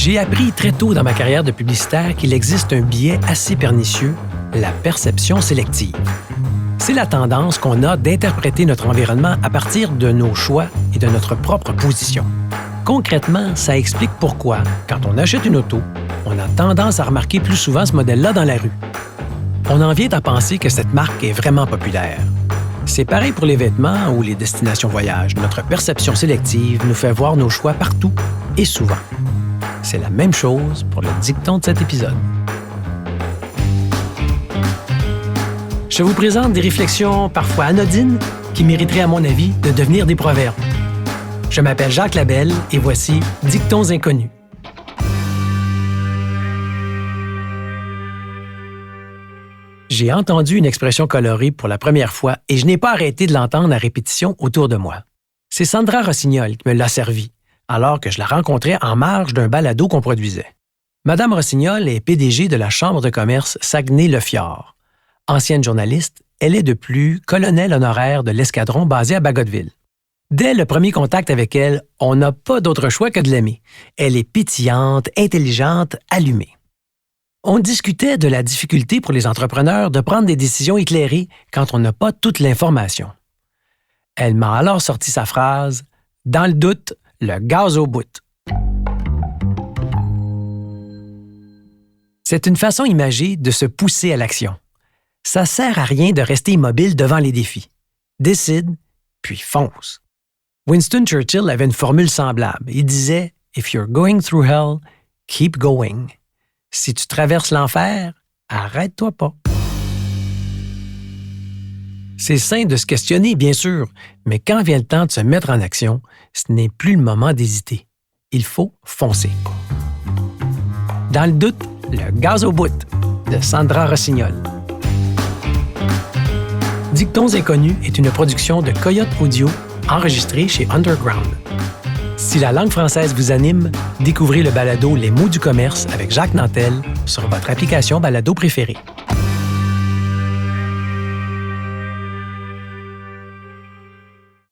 J'ai appris très tôt dans ma carrière de publicitaire qu'il existe un biais assez pernicieux, la perception sélective. C'est la tendance qu'on a d'interpréter notre environnement à partir de nos choix et de notre propre position. Concrètement, ça explique pourquoi, quand on achète une auto, on a tendance à remarquer plus souvent ce modèle-là dans la rue. On en vient à penser que cette marque est vraiment populaire. C'est pareil pour les vêtements ou les destinations voyage. Notre perception sélective nous fait voir nos choix partout et souvent. C'est la même chose pour le dicton de cet épisode. Je vous présente des réflexions parfois anodines qui mériteraient, à mon avis, de devenir des proverbes. Je m'appelle Jacques Labelle et voici Dictons inconnus. J'ai entendu une expression colorée pour la première fois et je n'ai pas arrêté de l'entendre à répétition autour de moi. C'est Sandra Rossignol qui me l'a servi, alors que je la rencontrais en marge d'un balado qu'on produisait. Madame Rossignol est PDG de la Chambre de commerce Saguenay-Le Fjord. Ancienne journaliste, elle est de plus colonel honoraire de l'escadron basé à Bagotville. Dès le premier contact avec elle, on n'a pas d'autre choix que de l'aimer. Elle est pétillante, intelligente, allumée. On discutait de la difficulté pour les entrepreneurs de prendre des décisions éclairées quand on n'a pas toute l'information. Elle m'a alors sorti sa phrase « Dans le doute, le gaz au bout ». C'est une façon imagée de se pousser à l'action. Ça sert à rien de rester immobile devant les défis. Décide, puis fonce. Winston Churchill avait une formule semblable. Il disait « If you're going through hell, keep going ». Si tu traverses l'enfer, arrête-toi pas. C'est sain de se questionner, bien sûr, mais quand vient le temps de se mettre en action, ce n'est plus le moment d'hésiter. Il faut foncer. Dans le doute, le gaz au bout, de Sandra Rossignol. Dictons inconnus est une production de Coyote Audio enregistrée chez Underground. Si la langue française vous anime, découvrez le balado Les mots du commerce avec Jacques Nantel sur votre application balado préférée.